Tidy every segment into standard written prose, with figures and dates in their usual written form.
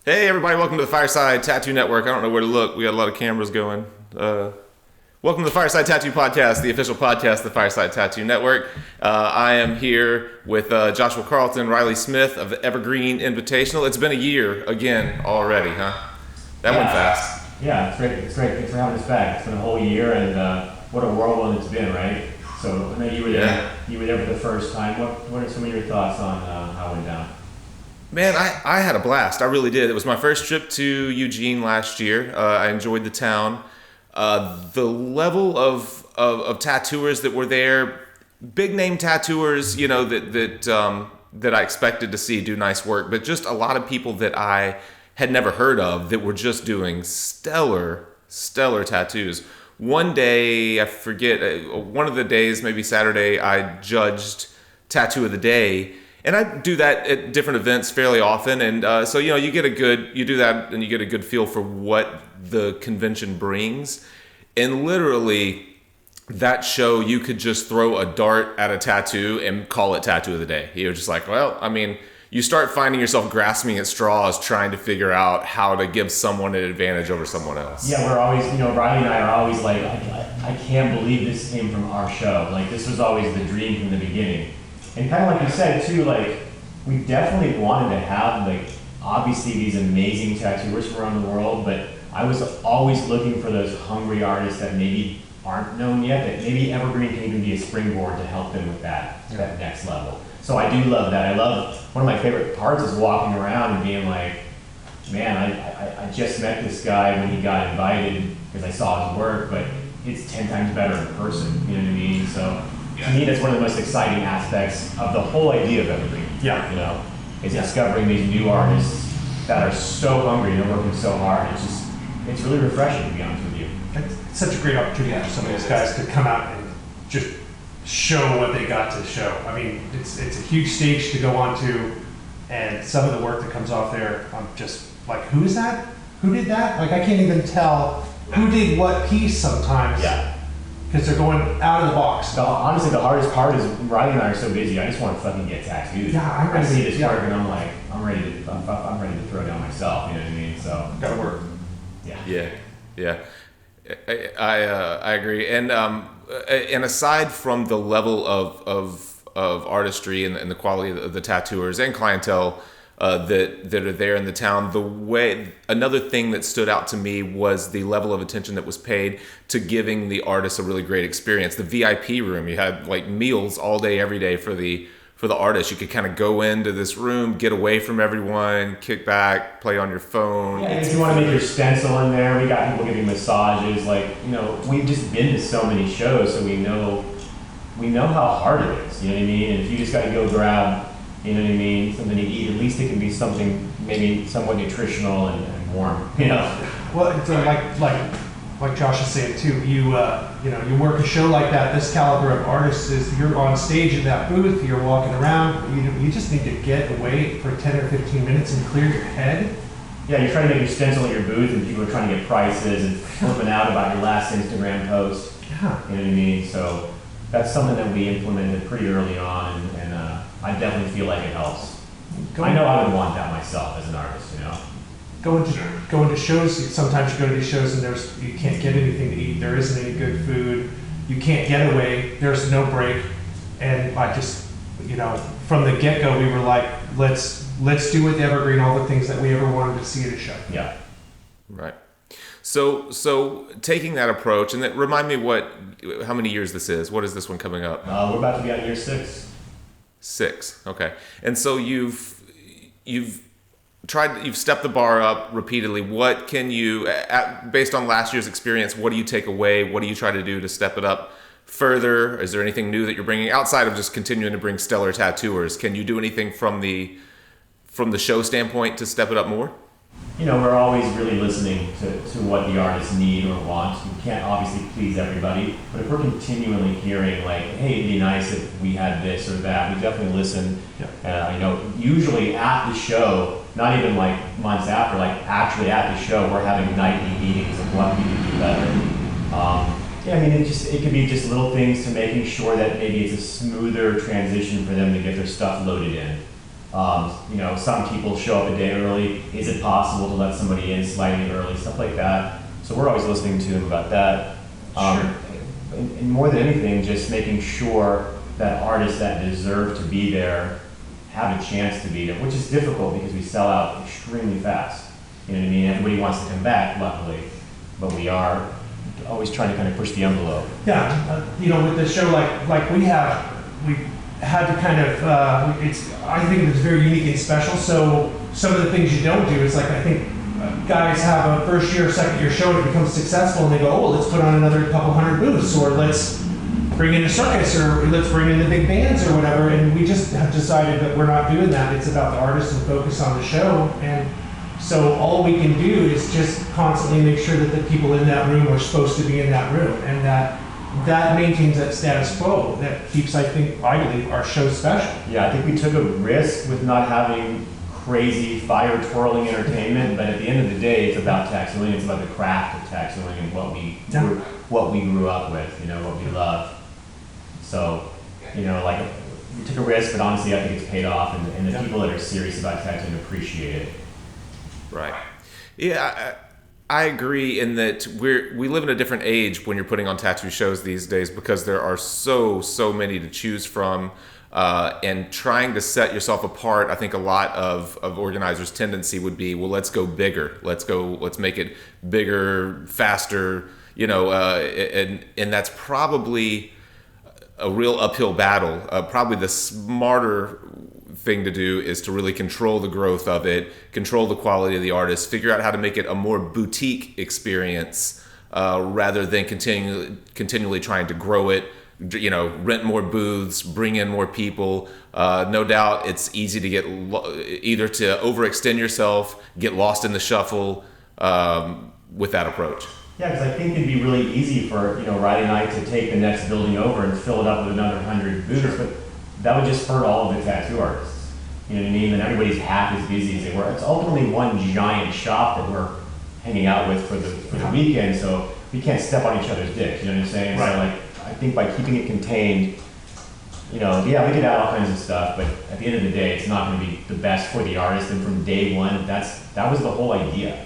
Hey everybody, welcome to the Fireside Tattoo Network. I don't know where to look. We got a lot of cameras going. Welcome to the Fireside Tattoo Podcast, the official podcast of the Fireside Tattoo Network. I am here with Joshua Carlton and Riley Smith of the Evergreen Invitational. It's been a year again already, huh? That went fast. Yeah, it's great. It's great. Thanks for having us back. It's been a whole year, and what a whirlwind it's been, right? So I know you were there. Yeah. You were there for the first time. What are some of your thoughts on how it went down? Man, I had a blast. I really did. It was my first trip to Eugene last year. I enjoyed the town. The level of tattooers that were there, big name tattooers, you know, that I expected to see do nice work, but just a lot of people that I had never heard of that were just doing stellar tattoos. One day, I forget, one of the days, maybe Saturday, I judged Tattoo of the Day. And I do that at different events fairly often, and so you do that, and you get a good feel for what the convention brings. And literally, that show, you could just throw a dart at a tattoo and call it Tattoo of the Day. You're just like, well, I mean, you start finding yourself grasping at straws, trying to figure out how to give someone an advantage over someone else. Yeah, we're always, Riley and I are always like, I can't believe this came from our show. Like, this was always the dream from the beginning. And kind of like you said too, like, we definitely wanted to have, like, obviously these amazing tattooers from around the world, but I was always looking for those hungry artists that maybe aren't known yet, that maybe Evergreen can even be a springboard to help them with that next level. So I do love that. I love, one of my favorite parts is walking around and being like, man, I just met this guy when he got invited because I saw his work, but it's 10 times better in person, you know what I mean? So to me, that's one of the most exciting aspects of the whole idea of Evergreen. Yeah. Is discovering these new artists that are so hungry and they're working so hard. It's really refreshing, to be honest with you. It's such a great opportunity for some of these guys to come out and just show what they got to show. I mean, it's a huge stage to go onto, and some of the work that comes off there, I'm just like, who is that? Who did that? Like, I can't even tell who did what piece sometimes. Yeah. Because they're going out of the box. Honestly, the hardest part is Riley and I are so busy. I just want to fucking get tattooed. Yeah, I'm ready I see to- this yeah. work and I'm like, I'm ready to throw down myself. You know what I mean? So Gotta work. Yeah. I agree. And aside from the level of artistry and the quality of the tattooers and clientele that are there in the town, another thing that stood out to me was the level of attention that was paid to giving the artists a really great experience. The VIP room, you had like meals all day, every day for the artists. You could kind of go into this room, get away from everyone, kick back, play on your phone. yeah, and if you want to make your stencil in there, we got people giving massages. Like, we've just been to so many shows, so we know how hard it is. You know what I mean? And if you just got to go grab, you know what I mean, something to eat, at least it can be something maybe somewhat nutritional and warm. Well, it's like Josh is saying too. You work a show like that, this caliber of artists, is you're on stage in that booth, you're walking around. You just need to get away for 10 or 15 minutes and clear your head. Yeah, you're trying to make your stencil at your booth, and people are trying to get prices and flipping out about your last Instagram post. Yeah. You know what I mean? So that's something that we implemented pretty early on, and I definitely feel like it helps. I know I would want that myself as an artist. Go into shows. Sometimes you go to these shows and you can't get anything to eat. There isn't any good food. You can't get away. There's no break. And I just, from the get-go, we were like, let's do with Evergreen all the things that we ever wanted to see at a show. Yeah. Right. So taking that approach, and then remind me how many years this is. What is this one coming up? We're about to be on year 6. 6. Okay. And so you've stepped the bar up repeatedly. What can you, based on last year's experience, what do you take away? What do you try to do to step it up further? Is there anything new that you're bringing outside of just continuing to bring stellar tattooers? Can you do anything from the show standpoint to step it up more? We're always really listening to what the artists need or want. We can't obviously please everybody, but if we're continually hearing like, hey, it'd be nice if we had this or that, we definitely listen. Yeah. Usually at the show, not even like months after, like actually at the show, we're having nightly meetings of what we can do better. It could be just little things to making sure that maybe it's a smoother transition for them to get their stuff loaded in. Some people show up a day early. Is it possible to let somebody in slightly early? Stuff like that. So we're always listening to them about that. Sure. And more than anything, just making sure that artists that deserve to be there have a chance to be there, which is difficult because we sell out extremely fast. You know what I mean? Everybody wants to come back, luckily, but we are always trying to kind of push the envelope. Yeah, with the show like we had to kind of, I think it's very unique and special. So some of the things you don't do is like, I think guys have a first year, second year show and it becomes successful and they go, oh, let's put on another couple hundred booths, or let's bring in a circus, or let's bring in the big bands or whatever. And we just have decided that we're not doing that. It's about the artists and focus on the show. And so all we can do is just constantly make sure that the people in that room are supposed to be in that room, and that maintains that status quo that keeps, I believe, our show special. Yeah, I think we took a risk with not having crazy fire twirling entertainment, but at the end of the day, it's about tattooing. It's about the craft of tattooing and what we grew up with, what we love. So, we took a risk, but honestly, I think it's paid off, and the people that are serious about tattooing appreciate it. Right. Yeah, I agree in that we live in a different age when you're putting on tattoo shows these days, because there are so many to choose from, and trying to set yourself apart. I think a lot of organizers' tendency would be, well, let's go bigger. Let's make it bigger, faster, and that's probably a real uphill battle. Probably the smarter thing to do is to really control the growth of it, control the quality of the artist, figure out how to make it a more boutique experience, rather than continually trying to grow it, rent more booths, bring in more people. No doubt it's easy to get either to overextend yourself, get lost in the shuffle with that approach. Yeah, because I think it'd be really easy for Riley and I to take the next building over and fill it up with another 100 booths, Sure. but that would just hurt all of the tattoo artists. You know what I mean? And everybody's half as busy as they were. It's ultimately one giant shop that we're hanging out with for the weekend, so we can't step on each other's dicks. You know what I'm saying? Right. So I think by keeping it contained, we could add all kinds of stuff, but at the end of the day, it's not going to be the best for the artist. And from day one, that was the whole idea.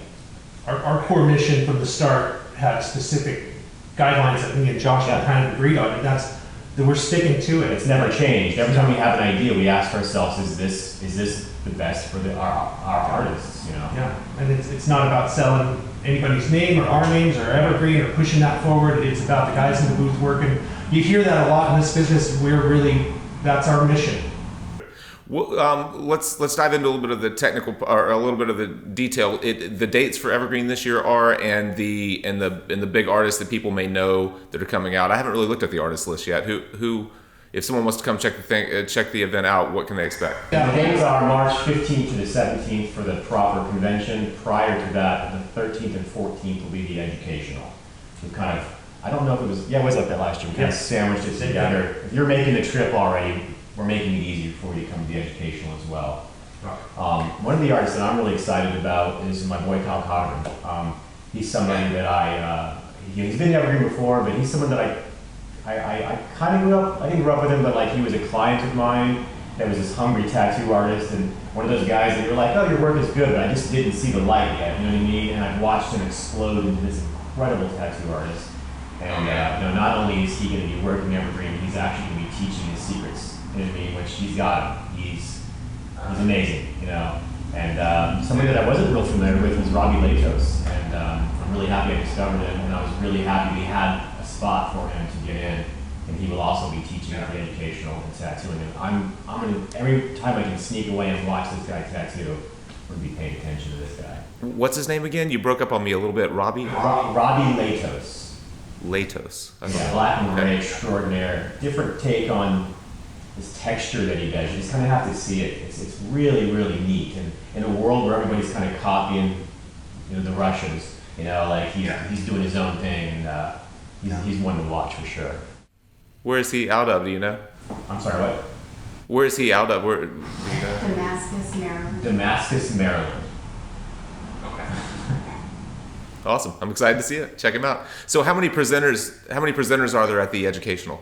Our core mission from the start had specific guidelines that me and Josh had kind of agreed on, and that we're sticking to it. It's never changed. Every time we have an idea, we ask ourselves, is this the best for our artists? Yeah, and it's not about selling anybody's name or our names or Evergreen or pushing that forward. It's about the guys in the booth working. You hear that a lot in this business. That's our mission. Well, let's dive into a little bit of the technical, or a little bit of the detail. The dates for Evergreen this year are, and the big artists that people may know that are coming out. I haven't really looked at the artist list yet. Who, if someone wants to come check the event out, what can they expect? Yeah, the dates are March 15th to the 17th for the proper convention. Prior to that, the 13th and 14th will be the educational. So kind of, I don't know if it was like that last year. We kind of sandwiched it together. If you're making the trip already, we're making it easier for you to come to the educational as well. One of the artists that I'm really excited about is my boy Kyle Cochran. He's somebody that he's been in Evergreen before, but he's someone that I kind of grew up. I didn't grow up with him, but he was a client of mine that was this hungry tattoo artist, and one of those guys that you're like, oh, your work is good, but I just didn't see the light yet. You know what I mean? And I've watched him explode into this incredible tattoo artist. And not only is he going to be working Evergreen, he's actually going to be teaching his secrets. You know what I mean? Which he's got. He's amazing, And somebody that I wasn't real familiar with was Robbie Latos, and I'm really happy I discovered him, and I was really happy we had a spot for him to get in, and he will also be teaching at the educational and tattooing. And I'm gonna, every time I can sneak away and watch this guy tattoo, I'm gonna be paying attention to this guy. What's his name again? You broke up on me a little bit. Robbie Latos. Latos. Okay. Yeah, black and gray extraordinaire. Different take on this texture that he does. You just kind of have to see it. It's really, really neat. And in a world where everybody's kind of copying, the Russians, he's doing his own thing, and he's one to watch for sure. Where is he out of? Do you know? I'm sorry, what? Where is he out of? Damascus, Maryland. Damascus, Maryland. Awesome. I'm excited to see it. Check him out. So how many presenters are there at the educational?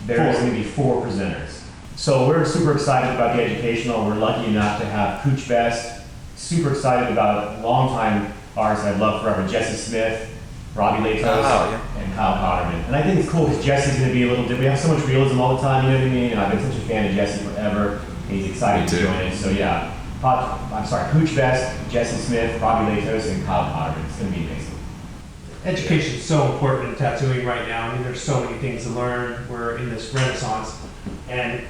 There's going to be 4 presenters. So we're super excited about the educational. We're lucky enough to have Cooch Best. Super excited about longtime artists I've loved forever, Jesse Smith, Robbie Latos, and Kyle Potterman. And I think it's cool because Jesse's going to be a little different. We have so much realism all the time, you know what I mean? And I've been such a fan of Jesse forever. He's excited to join us. So yeah, Cooch Best, Jesse Smith, Robbie Latos, and Kyle Potterman. It's going to be amazing. Education is so important in tattooing right now. I mean, there's so many things to learn. We're in this renaissance, and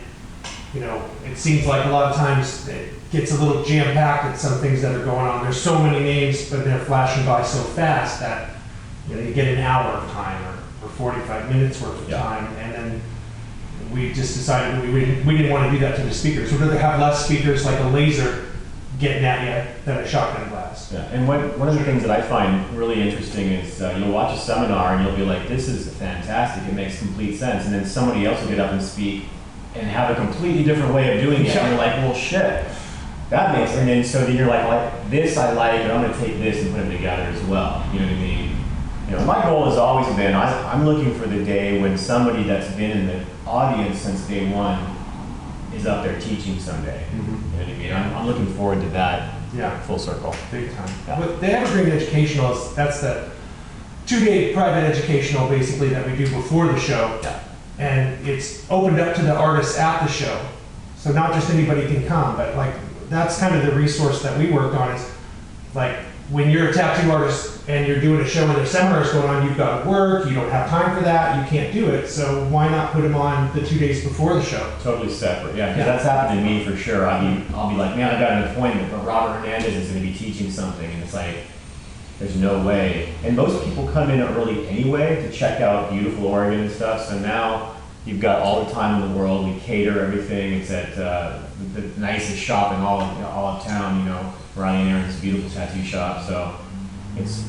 you know, it seems like a lot of times it gets a little jam-packed at some things that are going on. There's so many names, but they're flashing by so fast that you know you get an hour of time or 45 minutes worth of time, and then we just decided we didn't want to do that to the speakers. We'd rather have less speakers like a laser getting at you than a shotgun blast. Yeah, and one of the things that I find really interesting is you'll watch a seminar and you'll be like, this is fantastic, it makes complete sense, and then somebody else will get up and speak and have a completely different way of doing it, and you're like, well shit, that makes, and then so then you're like, this I like, and I'm going to take this and put them together as well, you know what I mean? You know, my goal has always been, I'm looking for the day when somebody that's been in the audience since day one is up there teaching someday. You know what I mean? I'm looking forward to that. Yeah, full circle. Big time. Yeah. But the Evergreen Educational that's the 2-day private educational basically that we do before the show. Yeah. And it's opened up to the artists at the show. So not just anybody can come, but like that's kind of the resource that we worked on is like when you're a tattoo artist and you're doing a show and there's seminars going on, you've got to work, you don't have time for that, you can't do it. So why not put them on the 2 days before the show? Totally separate, yeah, because that's happened to me for sure. I'll be like, man, I got an appointment, but Robert Hernandez is going to be teaching something, and it's like, there's no way. And most people come in early anyway to check out beautiful Oregon and stuff, so now you've got all the time in the world. We cater everything. It's at the nicest shop in all of town, you know, Riley and Aaron's beautiful tattoo shop, so it's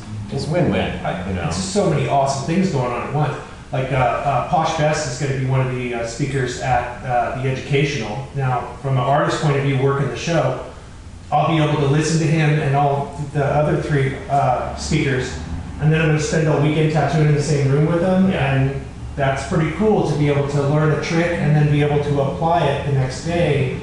win-win, you know. It's just so many awesome things going on at once. Like Posh Best is going to be one of the speakers at the educational. Now, from an artist point of view, working the show, I'll be able to listen to him and all the other 3 speakers, and then I'm going to spend all weekend tattooing in the same room with them, and that's pretty cool to be able to learn a trick and then be able to apply it the next day.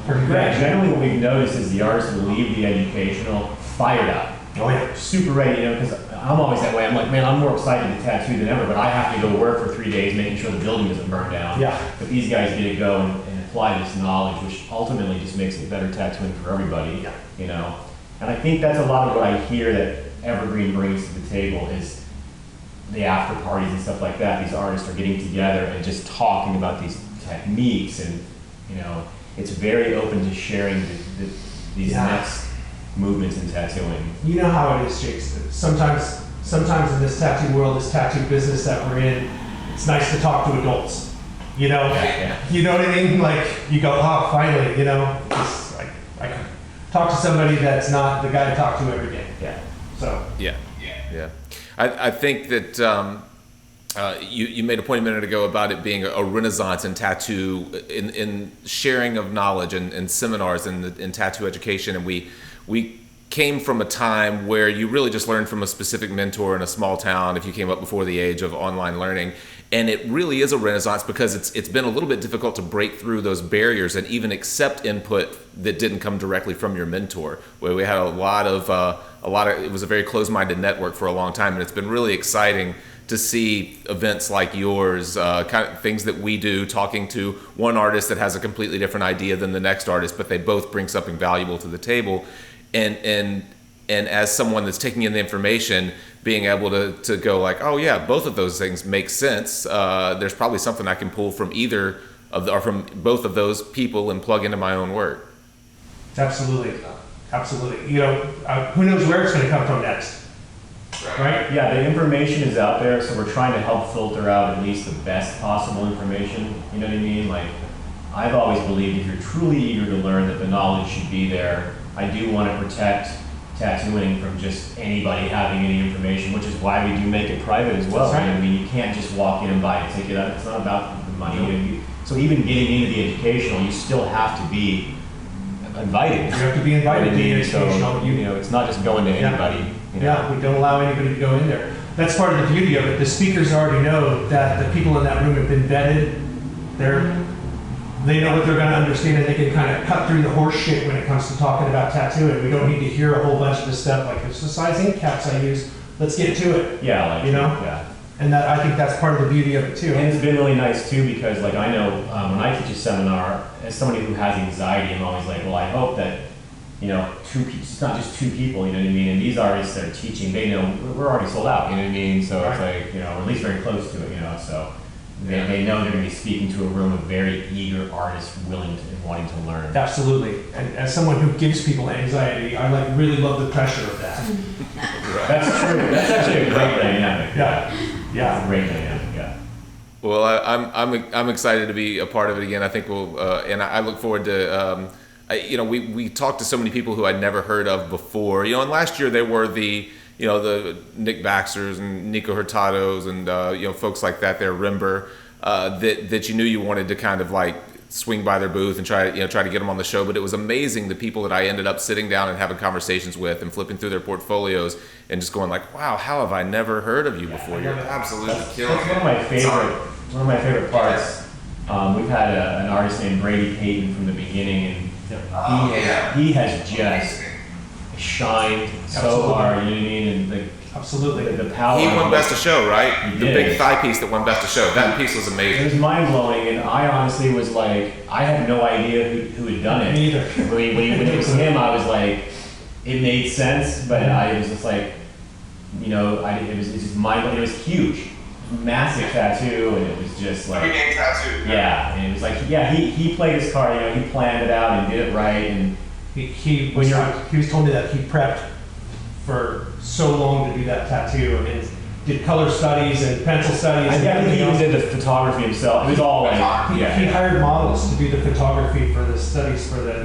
Pretty great. Yeah, generally what we've noticed is the artists will leave the educational fired up. Oh yeah. Super ready, you know, because I'm always that way. I'm like, man, I'm more excited to tattoo than ever, but I have to go work for 3 days making sure the building doesn't burn down. Yeah. But these guys get to go and apply this knowledge, which ultimately just makes it better tattooing for everybody, Yeah. you know. And I think that's a lot of what I hear that Evergreen brings to the table is the after parties and stuff like that. These artists are getting together and just talking about these techniques, and, you know, it's very open to sharing these next movements in tattooing. You know how it is, Jake. Sometimes in this tattoo world, this tattoo business that we're in, it's nice to talk to adults. You know, You know what I mean? Like you go, oh, finally, you know, it's like I can talk to somebody that's not the guy I talk to every day. Yeah. So. Yeah. I think that you made a point a minute ago about it being a renaissance in tattoo, in sharing of knowledge and seminars in tattoo education, and we came from a time where you really just learned from a specific mentor in a small town if you came up before the age of online learning. And it really is a renaissance because it's been a little bit difficult to break through those barriers and even accept input that didn't come directly from your mentor. Where we had a lot of it was a very closed-minded network for a long time, and it's been really exciting to see events like yours, kind of things that we do, talking to one artist that has a completely different idea than the next artist, but they both bring something valuable to the table. And as someone that's taking in the information, being able to go like, oh yeah, both of those things make sense. There's probably something I can pull from either of or from both of those people and plug into my own work. Absolutely. You know, who knows where it's going to come from next, right? Yeah, the information is out there, so we're trying to help filter out at least the best possible information. You know what I mean? Like, I've always believed if you're truly eager to learn, that the knowledge should be there. I do want to protect tattooing from just anybody having any information, which is why we do make it private as well. Right. I mean, you can't just walk in and buy a ticket. It's not about the money. So even getting into the educational, you still have to be invited. You have to be invited to the educational. So, you know, it's not just going to anybody. You know? Yeah, we don't allow anybody to go in there. That's part of the beauty of it. The speakers already know that the people in that room have been vetted. they know what they're going to understand, and they can kind of cut through the horse shit when it comes to talking about tattooing. We don't need to hear a whole bunch of this stuff like, this is the size ink caps I use. Let's get to it. Yeah, like, you know? Yeah. And that, I think that's part of the beauty of it too. And it's been really nice too, because like I know when I teach a seminar, as somebody who has anxiety, I'm always like, well, I hope that, you know, it's not just two people, you know what I mean? And these artists that are teaching, they know we're already sold out, you know what I mean? So it's like, you know, or at least very close to it, you know, so they know they're going to be speaking to a room of very eager artists willing to and wanting to learn. Absolutely. And as someone who gives people anxiety, I like really love the pressure of that. That's true. That's actually a great dynamic. Yeah. Yeah. It's a great dynamic, yeah. Well, I'm excited to be a part of it again. I think we'll, and I look forward to, you know, we talked to so many people who I'd never heard of before. You know, and last year there were the Nick Baxters and Nico Hurtados and you know, folks like that there, Rimber, that you knew you wanted to kind of like swing by their booth and try to get them on the show. But it was amazing the people that I ended up sitting down and having conversations with and flipping through their portfolios and just going like, wow, how have I never heard of you before? You're absolutely killing That's it. one of my favorite parts. We've had an artist named Brady Payton from the beginning, and he has just shined so hard, you know what I mean? And Absolutely. The power. He won Best of Show, right? He The did. big thigh piece that won Best of Show. That piece was It amazing. was mind blowing, and I honestly was like, I had no idea who had done it. Me either. When it was him, I was like, it made sense, but I was just like, you know, it was just mind blowing. It was huge, massive tattoo, and it was just like Evergreen Tattoo. Yeah, and it was like, yeah, he played his card, you know, he planned it out and did it right, and He was told me that he prepped for so long to do that tattoo and did color studies and pencil studies. I and definitely everything even else. did the photography himself. It was all like, He hired models to do the photography for the studies for the,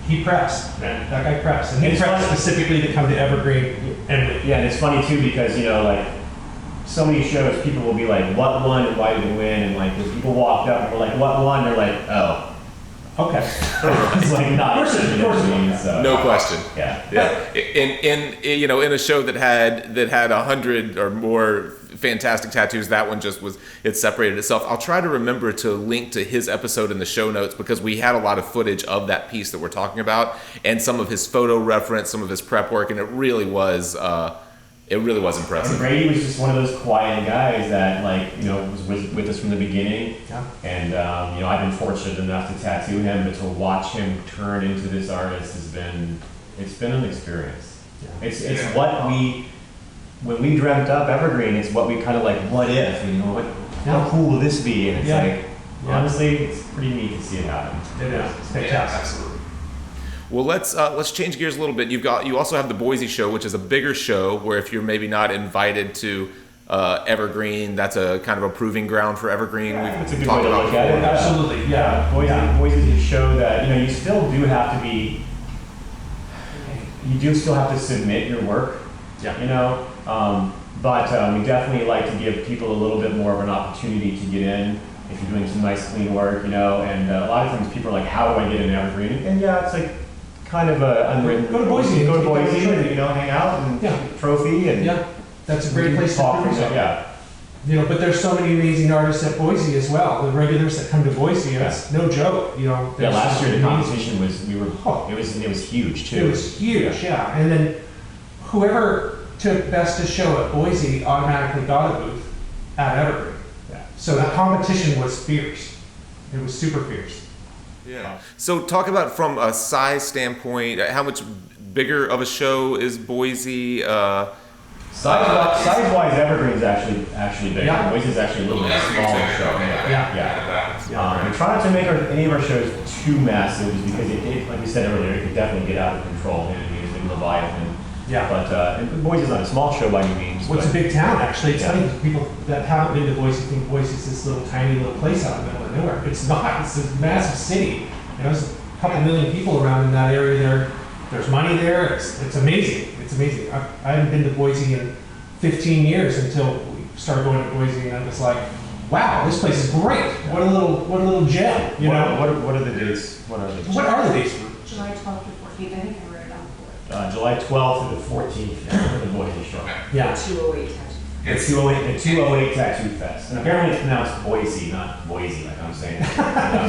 he preps, man. That guy preps. And he It's preps funny. specifically to come to Evergreen. And Yeah, and it's funny too because, you know, like, so many shows, people will be like, what won and why did it win? And like, when people walked up and were like, what won? They're like, oh, okay. It's like, not. Of course it won. So, No question. yeah. Yeah. In a show that had 100 or more fantastic tattoos, that one just was, it separated itself. I'll try to remember to link to his episode in the show notes because we had a lot of footage of that piece that we're talking about and some of his photo reference, some of his prep work, and it really was impressive. And Brady was just one of those quiet guys that, like, you know, was with us from the beginning. Yeah. And, you know, I've been fortunate enough to tattoo him, but to watch him turn into this artist it's been an experience. Yeah. It's what when we dreamt up Evergreen, it's what we kind of like, what if, you know, how cool will this be? And it's like, honestly, it's pretty neat to see it happen. it is. It's fantastic. Absolutely. Well, let's change gears a little bit. You also have the Boise show, which is a bigger show where if you're maybe not invited to Evergreen, that's a kind of a proving ground for Evergreen. We've It's a good way talked to about look at it. before. Absolutely, yeah. Boise's a show that, you know, you still do have to be, you do still have to submit your work, Yeah. you know, but we definitely like to give people a little bit more of an opportunity to get in if you're doing some nice clean work, you know, and a lot of times people are like, how do I get in Evergreen? And yeah, it's like kind of a unwritten. Go to Boise. Go to Boise, and, you know, hang out and Yeah. trophy and Yeah, that's a great place to talk prove from yourself. it, yeah. You know, but there's so many amazing artists at Boise as well. The regulars that come to Boise, it's no joke. You know, Yeah, there's last year the amazing- competition it was huge too. It was huge, yeah. And then whoever took best to show at Boise automatically got a booth at Evergreen. Yeah. So the competition was fierce. It was super fierce. Yeah. So talk about from a size standpoint, how much bigger of a show is Boise? Size-wise, Evergreen's actually big. Yeah. Boise's actually a little bit smaller show. Yeah. We try not to make any of our shows too massive because it, like we said earlier, it could definitely get out of control. It was in Leviathan. Yeah. But and Boise's not a small show by any means. Well, it's a but big town, actually. It's Yeah. funny, people that haven't been to Boise think Boise's this little tiny little place out in the middle of nowhere. It's not. It's a massive city. You know, there's a couple million people around in that area there. There's money there. It's amazing. It's amazing. I haven't been to Boise in 15 years until we started going to Boise, and I was like, wow, this place is great. What a little gem, you know? what are the dates? What are the dates? What are the dates? July 12th to 14th, I think I wrote it down for July 12th to the 14th for the Boise show. Yeah. 208 Tattoo The 208 Tattoo Fest. And apparently it's pronounced Boise, not Boise, like I'm saying.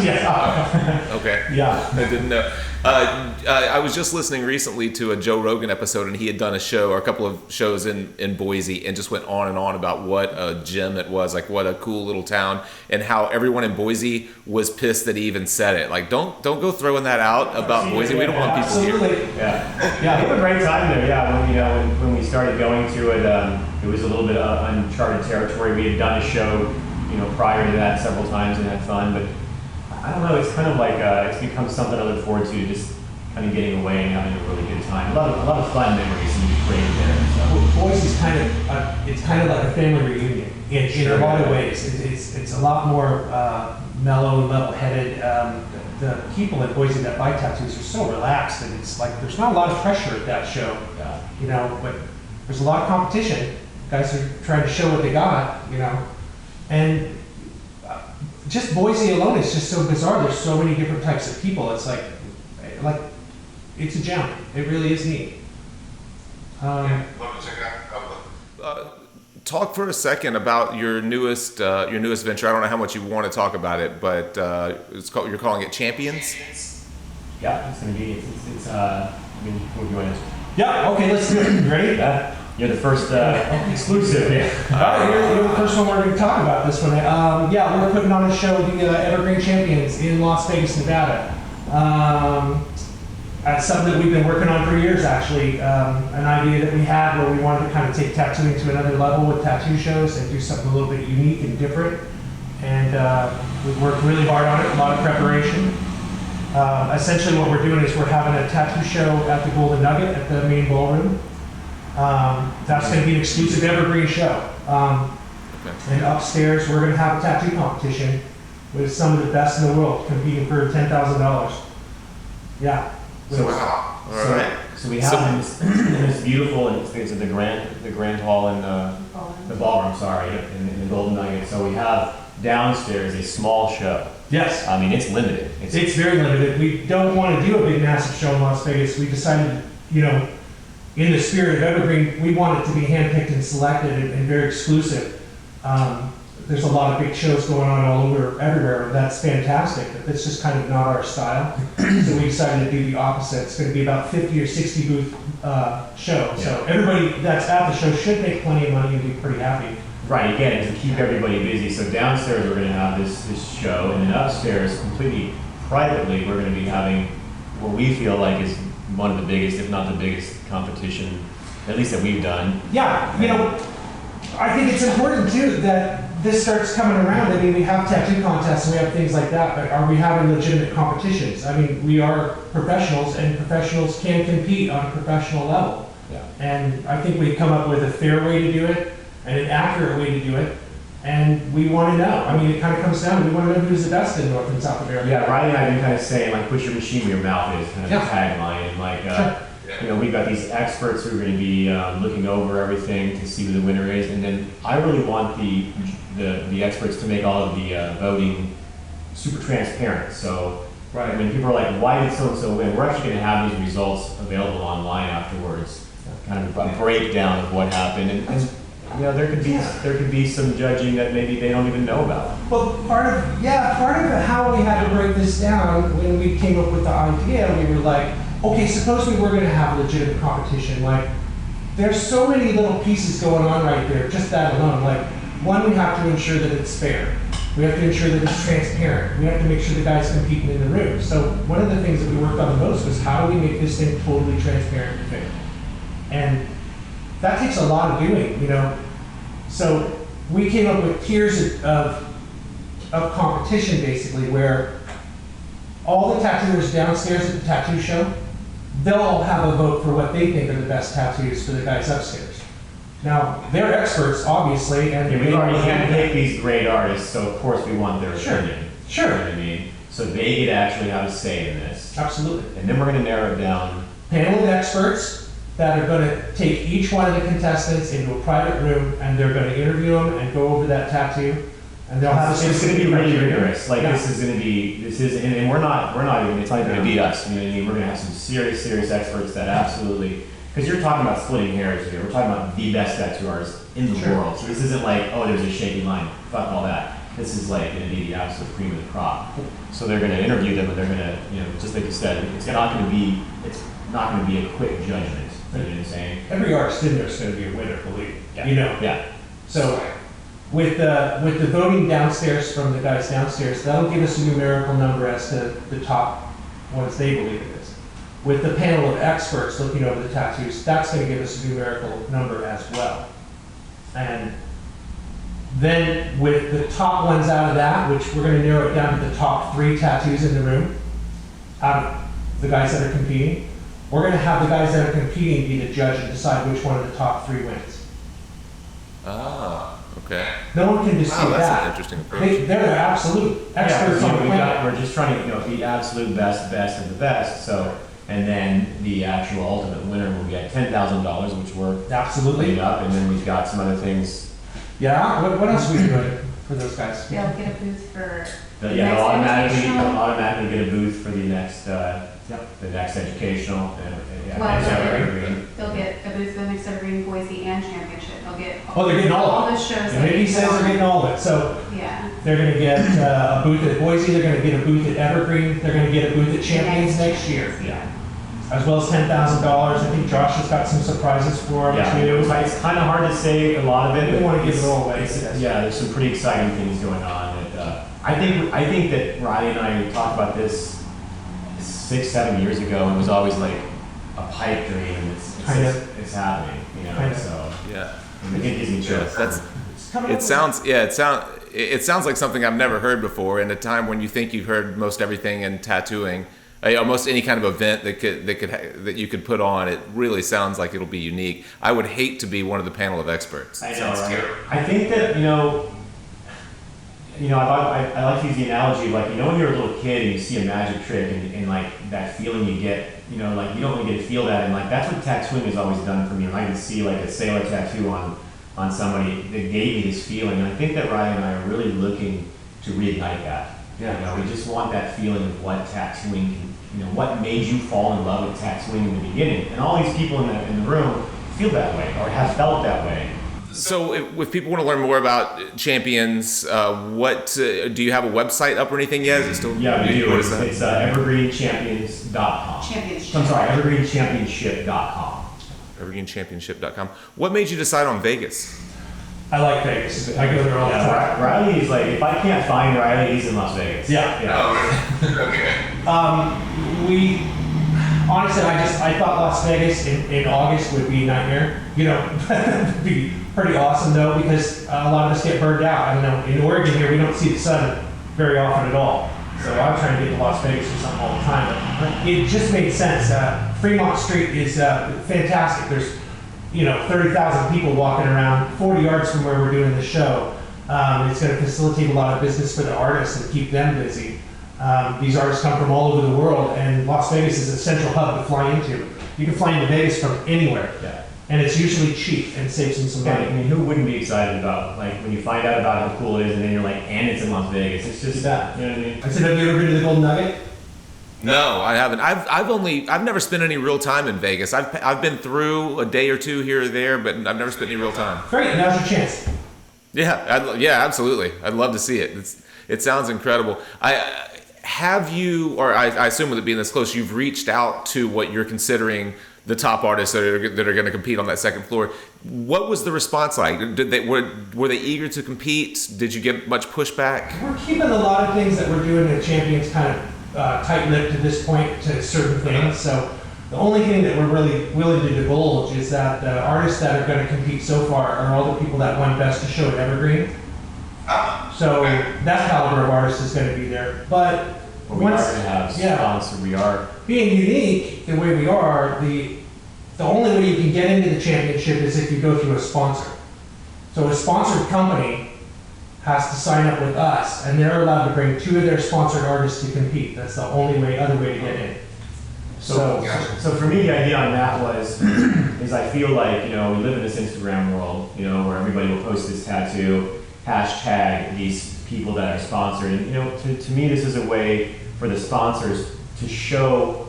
Yeah. Okay. Yeah. I didn't know. I was just listening recently to a Joe Rogan episode, and he had done a show or a couple of shows in Boise, and just went on and on about what a gem it was, like what a cool little town, and how everyone in Boise was pissed that he even said it. Like, don't go throwing that out about Boise. We don't want people here. Absolutely. Yeah, we had a great time there. Yeah, when we started going to it, it was a little bit of uncharted territory. We had done a show, prior to that several times and had fun. But I don't know. It's kind of like it's become something I look forward to, just kind of getting away and having a really good time. A lot of fun memories to be created there. So. Boise's it's kind of like a family reunion in a lot of ways. It's a lot more mellow and level-headed. The people in Boise that buy tattoos are so relaxed, and it's like there's not a lot of pressure at that show. Yeah. But there's a lot of competition. Guys are trying to show what they got, and just Boise alone is just so bizarre. There's so many different types of people. It's like it's a gem. It really is neat. Love to check it out. Talk for a second about your newest venture. I don't know how much you want to talk about it, but you're calling it Champions. Yeah, it's gonna be. It's we're going to. Yeah. Okay. Let's do it. Ready? Yeah. You're the first exclusive. You're the first one we're going to talk about this one. We're putting on a show, the Evergreen Champions in Las Vegas, Nevada. That's something that we've been working on for years, actually. An idea that we had where we wanted to kind of take tattooing to another level with tattoo shows and do something a little bit unique and different. And we've worked really hard on it, a lot of preparation. Essentially what we're doing is we're having a tattoo show at the Golden Nugget at the main ballroom. That's going to be an exclusive Evergreen show. And upstairs, we're going to have a tattoo competition with some of the best in the world competing for $10,000. Yeah. So, Wow. All right. So we have this beautiful, and it's at the grand hall in the ballroom. Sorry, in the Golden Nugget. So we have downstairs a small show. Yes. I mean, it's limited. It's very limited. We don't want to do a big, massive show in Las Vegas. We decided, in the spirit of Evergreen, we want it to be handpicked and selected and very exclusive. There's a lot of big shows going on all over, everywhere. That's fantastic, but that's just kind of not our style. So we decided to do the opposite. It's going to be about 50 or 60 booth show. Yeah. So everybody that's at the show should make plenty of money and be pretty happy. Right, again, to keep everybody busy. So downstairs we're going to have this show, and then upstairs, completely privately, we're going to be having what we feel like is one of the biggest, if not the biggest competition, at least that we've done. Yeah, I think it's important too that this starts coming around. I mean, we have tattoo contests and we have things like that, but are we having legitimate competitions? I mean, we are professionals, and professionals can compete on a professional level. Yeah. And I think we've come up with a fair way to do it and an accurate way to do it. And we want to know. I mean, it kind of comes down to we want to know who's the best in North and South America. Yeah, Riley and I have been kind of saying, like, push your machine where your mouth is, kind of Yeah. the tagline. And like, Sure. we've got these experts who are going to be looking over everything to see who the winner is. And then I really want the experts to make all of the voting super transparent. So Right. when people are like, why did so-and-so win? We're actually going to have these results available online afterwards. Kind of a breakdown of what happened. And there could be some judging that maybe they don't even know about. Well, part of how we had to break this down when we came up with the idea, we were like, okay, suppose we were going to have a legitimate competition. Like, there's so many little pieces going on right there, just that alone. Like, one, we have to ensure that it's fair. We have to ensure that it's transparent. We have to make sure the guys competing in the room. So one of the things that we worked on the most was how do we make this thing totally transparent and fair? And that takes a lot of doing, So we came up with tiers of competition, basically, where all the tattooers downstairs at the tattoo show, they'll all have a vote for what they think are the best tattoos for the guys upstairs. Now, they're experts, obviously, and We already handpicked these great artists, so of course we want their Sure. opinion. Sure. You know what I mean? So they get to actually have a say in this. Absolutely. And then we're going to narrow it down. Panel of experts that are going to take each one of the contestants into a private room, and they're going to interview them and go over that tattoo, and they'll have It's going to be really rigorous. Like Yeah. this is going to be, and we're not even, it's not even going to be us. You know what I mean? We're going to have some serious experts that absolutely because you're talking about splitting hairs here. We're talking about the best tattoo artist in the world. So this isn't like, oh, there's a shaky line. Fuck all that. This is like going to be the absolute cream of the crop. So they're going to interview them, and they're going to, just like you said, it's not going to be a quick judgment. You know what I'm saying? Every artist in there is going to be a winner, believe me. Yeah. Yeah. So with the voting downstairs from the guys downstairs, that'll give us a numerical number as to the top ones they believe it is. With the panel of experts looking over the tattoos, that's going to give us a numerical number as well. And then with the top ones out of that, which we're going to narrow it down to the top 3 tattoos in the room, out of the guys that are competing, we're going to have the guys that are competing be the judge and decide which one of the top 3 wins. Ah, okay. No one can dispute Wow, that's that. an interesting approach. They're the absolute experts on the planet. We're just trying to, be absolute best of the best. So, and then the actual ultimate winner will get $10,000, which we're Absolutely. laid up, and then we've got some other things. Yeah. What else are we doing for those guys? They'll get a booth for the They'll next invitational. automatically get a booth for the next, the next educational. Evergreen. They'll get a booth for the next Evergreen, Boise, and Championship. They'll get Oh, they're getting all of the it. shows. And maybe he says they're getting all of it. So Yeah. they're going to get a booth at Boise. They're going to get a booth at Evergreen. They're going to get a booth at Champions next year, Yeah. as well as $10,000. I think Josh has got some surprises for them too. It's kind of hard to say a lot of it. We don't want to give it It's- all away. Yeah, there's some pretty exciting things going on. I think that Riley and I talked about this 6-7 years ago, and it was always like a pipe dream, and it's happening. Kind of. So Yeah. it gives me Yeah, chills. it sounds like something I've never heard before. In a time when you think you've heard most everything in tattooing, almost any kind of event that you could put on, it really sounds like it'll be unique. I would hate to be one of the panel of experts. I know, Sounds right? terrible. I think that I like to use the analogy of like, when you're a little kid and you see a magic trick and like that feeling you get, like you don't really get to feel that, and like that's what tattooing has always done for me. When I can see like a sailor tattoo on somebody that gave me this feeling, and I think that Ryan and I are really looking to reignite that. Yeah. We just want that feeling of what tattooing can, what made you fall in love with tattooing in the beginning, and all these people in the room feel that way or have felt that way. So, if people want to learn more about Champions, what do you have a website up or anything yet? Is it still? Yeah, we do. What is that? It's evergreenchampions.com. Championship. I'm sorry, evergreenchampionship.com. EvergreenChampionship.com. What made you decide on Vegas? I like Vegas. I go there all the time. Riley is like, if I can't find Riley, he's in Las Vegas. Yeah. Oh, okay. We honestly, I thought Las Vegas in August would be a nightmare. It'd be pretty awesome though, because a lot of us get burned out. I don't know, in Oregon here, we don't see the sun very often at all. So I'm trying to get to Las Vegas or something all the time. But it just made sense. Fremont Street is fantastic. There's 30,000 people walking around 40 yards from where we're doing the show. It's going to facilitate a lot of business for the artists and keep them busy. These artists come from all over the world, and Las Vegas is a central hub to fly into. You can fly into Vegas from anywhere, and it's usually cheap and saves them some money. I mean, who wouldn't be excited about, like, when you find out about how cool it is, and then you're like, and it's in Las Vegas. It's just that. You know what I mean? I said, have you ever been to the Golden Nugget? No, I haven't. I've never spent any real time in Vegas. I've been through a day or two here or there, but I've never spent any real time. Great, now's your chance. Yeah, absolutely. I'd love to see it. It sounds incredible. Have you, or I assume with it being this close, you've reached out to what you're considering the top artists that are going to compete on that second floor. What was the response like? Were they eager to compete? Did you get much pushback? We're keeping a lot of things that we're doing at Champions kind of tight-lipped to this point to certain things. So the only thing that we're really willing to divulge is that the artists that are going to compete so far are all the people that won Best of Show at Evergreen. So that caliber of artist is going to be there. But We are going to have sponsors. We are being unique the way we are. The only way you can get into the championship is if you go through a sponsor. So a sponsored company has to sign up with us, and they're allowed to bring 2 of their sponsored artists to compete. That's the only other way to get in. So for me, the idea on that is I feel like, we live in this Instagram world, where everybody will post this tattoo, hashtag these people that are sponsored. And, to me, this is a way for the sponsors to show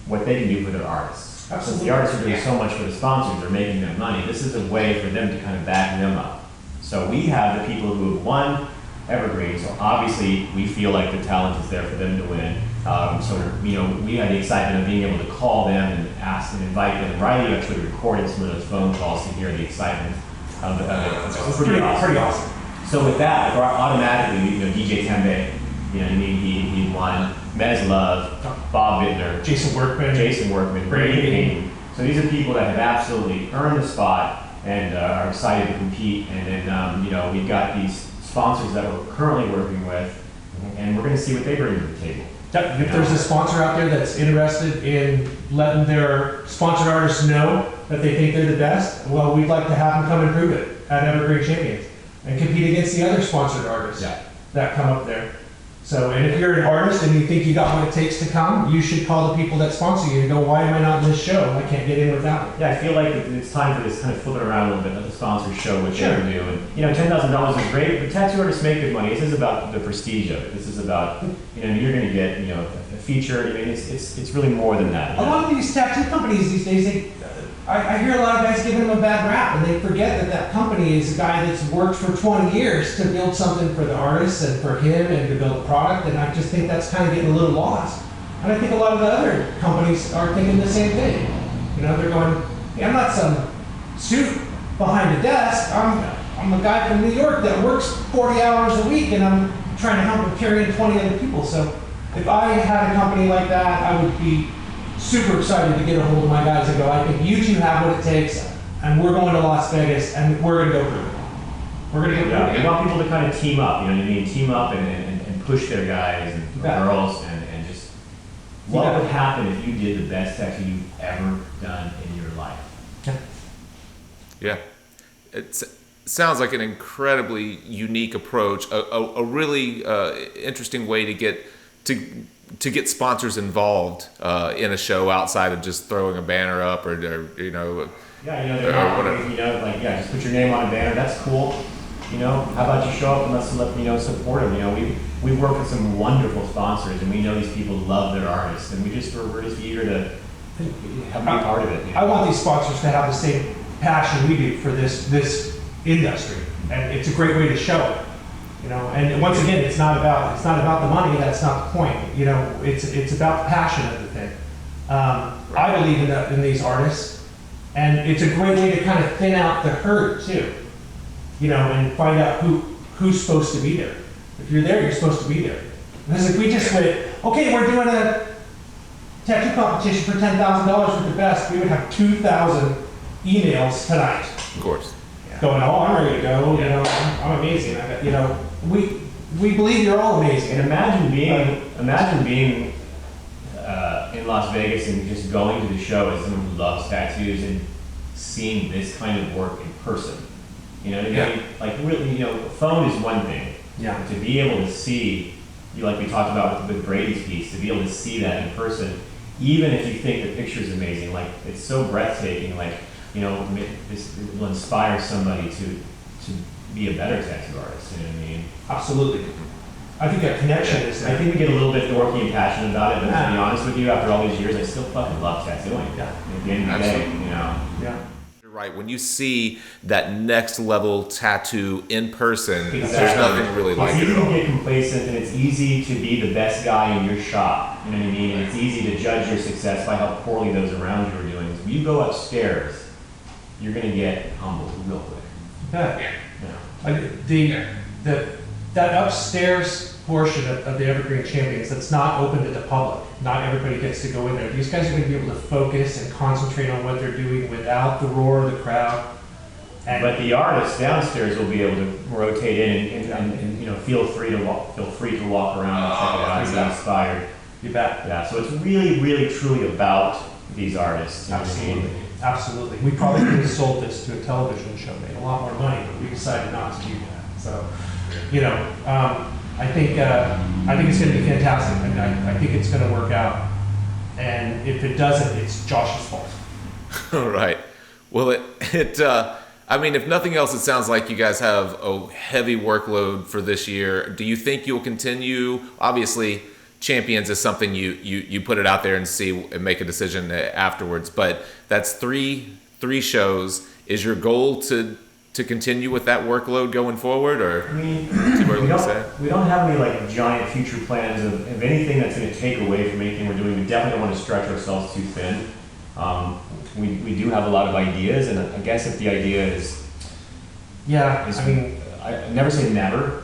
what they can do for their artists. Since the artists are doing so much for the sponsors, they're making them money. This is a way for them to kind of back them up. So we have the people who have won Evergreen, so obviously we feel like the talent is there for them to win. So we had the excitement of being able to call them and ask and invite them. And Riley actually recorded some of those phone calls to hear the excitement of it. It's pretty awesome. So with that, automatically, DJ Tembe, he won. Mez Love, Bob Bittner, Jason Workman, Brady Payne. So these are people that have absolutely earned the spot and are excited to compete. And then we've got these sponsors that we're currently working with, and we're going to see what they bring to the table. If there's a sponsor out there that's interested in letting their sponsored artists know that they think they're the best, well, we'd like to have them come and prove it at Evergreen Champions and compete against the other sponsored artists that come up there. So, and if you're an artist and you think you got what it takes to come, you should call the people that sponsor you and go, why am I not in this show? I can't get in without it. Yeah, I feel like it's time for this kind of flipping around a little bit, let the sponsors show what they're doing. And $10,000 is great, but tattoo artists make good money. This is about the prestige of it. This is about, you're going to get, a feature. I mean, it's really more than that. A lot of these tattoo companies these days, I hear a lot of guys giving them a bad rap, and they forget that company is a guy that's worked for 20 years to build something for the artists and for him and to build a product, and I just think that's kind of getting a little lost. And I think a lot of the other companies are thinking the same thing. They're going, hey, I'm not some suit behind a desk. I'm a guy from New York that works 40 hours a week, and I'm trying to help him carry in 20 other people. So if I had a company like that, I would be super excited to get a hold of my guys and go, I think you two have what it takes, and we're going to Las Vegas, and we're going to go prove it. We're going to go prove it. We want people to kind of team up, Team up and push their guys and girls and just what would happen if you did the best tattoo you've ever done in your life? Yeah. It sounds like an incredibly unique approach, a really interesting way to get sponsors involved in a show outside of just throwing a banner up or whatever. Just put your name on a banner. That's cool. How about you show up and let's support them. We've worked with some wonderful sponsors, and we know these people love their artists, and we're just eager to have be part of it. I want these sponsors to have the same passion we do for this industry, and it's a great way to show it. And once again, it's not about the money. That's not the point. It's about the passion of the thing. I believe in these artists, and it's a great way to kind of thin out the herd too. And find out who's supposed to be there. If you're there, you're supposed to be there. Because if we just went, okay, we're doing a tattoo competition for $10,000 with the best, we would have 2,000 emails tonight. Of course. Going, oh, I'm ready to go. I'm amazing. We believe you're all amazing. And imagine being in Las Vegas and just going to the show as someone who loves tattoos and seeing this kind of work in person. Like really, phone is one thing. Yeah. But to be able to see, like we talked about with Brady's piece, to be able to see that in person, even if you think the picture is amazing, like it's so breathtaking, like this will inspire somebody to be a better tattoo artist. You know what I mean? Absolutely. I think that connection is. I think we get a little bit dorky and passionate about it, but to be honest with you, after all these years, I still fucking love tattooing. Yeah. At the end of the day, Yeah. You're right. When you see that next level tattoo in person, Exactly. there's nothing really like it's it easy at to all. get complacent, and it's easy to be the best guy in your shop. You know what I mean? And it's easy to judge your success by how poorly those around you are doing. So when you go upstairs, you're gonna get humbled real quick. Yeah. That upstairs portion of the Evergreen Champions that's not open to the public. Not everybody gets to go in there. These guys are going to be able to focus and concentrate on what they're doing without the roar of the crowd. But the artists downstairs will be able to rotate in and feel free to walk around and check it out and be inspired. You bet. Yeah. So it's really, really, truly about these artists. You know what I mean? Absolutely. We probably could have sold this to a television show, made a lot more money, but we decided not to do that. So, I think it's going to be fantastic. I think it's going to work out. And if it doesn't, it's Josh's fault. All right. Well, if nothing else, it sounds like you guys have a heavy workload for this year. Do you think you'll continue? Obviously, Champions is something you put it out there and see and make a decision afterwards. But that's three shows. Is your goal to continue with that workload going forward, or I mean, too early to say? we don't have any like giant future plans of anything that's going to take away from anything we're doing. We definitely don't want to stretch ourselves too thin. We do have a lot of ideas, and I guess if the idea is, I never say never,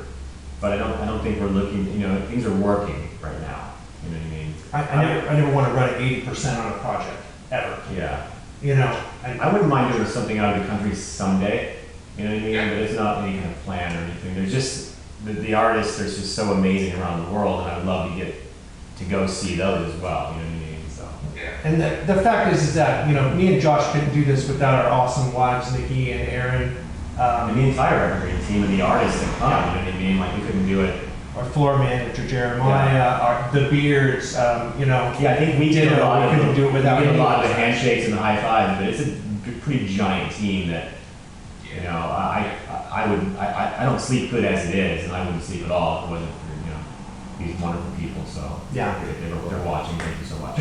but I don't think we're looking. Things are working right now. You know what I mean? I never want to run at 80% on a project ever. Yeah. I I wouldn't mind doing something out of the country someday. You know what I mean? But it's not any kind of plan or anything. There's just the artists are just so amazing around the world, and I would love to get to go see those as well. You know what I mean? So. And the fact is that me and Josh couldn't do this without our awesome wives, Nikki and Aaron. And the entire Evergreen team and the artists that come. You know what I mean? Like we couldn't do it. Our floor manager Jeremiah, the Beards. Yeah, I think we did a lot. We couldn't do it without we did a lot of the any handshakes and the high fives, but it's a pretty giant team that. I don't sleep good as it is, and I wouldn't sleep at all if it wasn't for these wonderful people. So Yeah. if they're watching, thank you so much.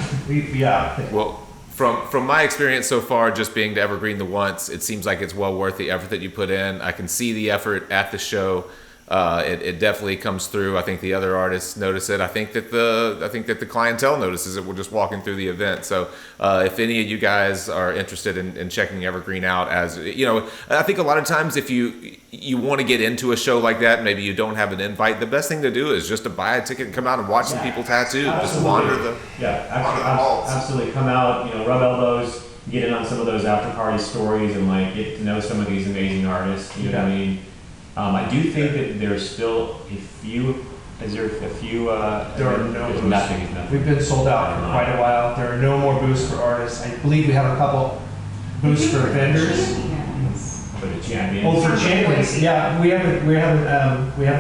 Well, from my experience so far, just being to Evergreen the once, it seems like it's well worth the effort that you put in. I can see the effort at the show. It definitely comes through. I think the other artists notice it. I think that the clientele notices it. We're just walking through the event. So if any of you guys are interested in checking Evergreen out, as I think a lot of times if you want to get into a show like that, maybe you don't have an invite. The best thing to do is just to buy a ticket and come out and watch some people tattoo. Just wander the Absolutely come out. Rub elbows, get in on some of those after party stories, and like get to know some of these amazing artists. You know what I mean? I do think that there's still a few. Is there a few? There are no booths. Nothing. We've been sold out for quite a while. There are no more booths for artists. I believe we have a couple booths for vendors. For the champions. Oh, for champions, yeah, we haven't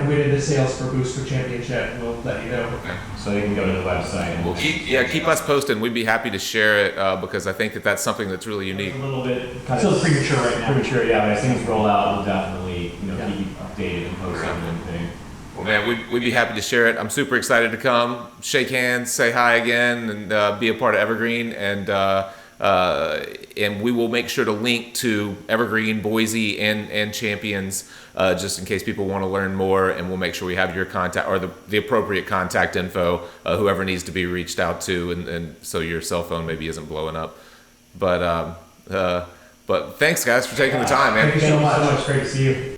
waited into sales for booths for championship. We'll let you know. So they can go to the website. And Well, keep us posted. We'd be happy to share it because I think that that's something that's really unique. It's a little bit It's still premature right now. Premature, yeah. But as things roll out, we'll definitely keep you updated and posted and everything. Well, man, we'd be happy to share it. I'm super excited to come, shake hands, say hi again, and be a part of Evergreen. And we will make sure to link to Evergreen, Boise, and Champions, just in case people want to learn more. And we'll make sure we have your contact or the appropriate contact info, whoever needs to be reached out to, and so your cell phone maybe isn't blowing up. But thanks, guys, for taking the time, man. Thank you so much. It's great to see you.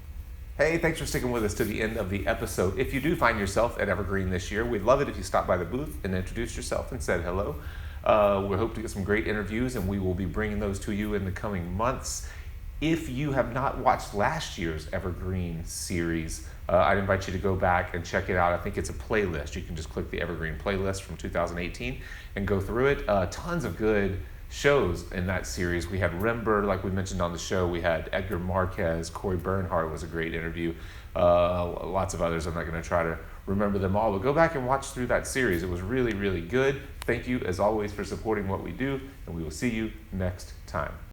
Hey, thanks for sticking with us to the end of the episode. If you do find yourself at Evergreen this year, we'd love it if you stopped by the booth and introduced yourself and said hello. We hope to get some great interviews, and we will be bringing those to you in the coming months. If you have not watched last year's Evergreen series, I'd invite you to go back and check it out. I think it's a playlist. You can just click the Evergreen playlist from 2018 and go through it. Tons of good shows in that series. We had Rember, like we mentioned on the show. We had Edgar Marquez. Corey Bernhardt was a great interview. Lots of others. I'm not going to try to remember them all, but go back and watch through that series. It was really, really good. Thank you, as always, for supporting what we do, and we will see you next time.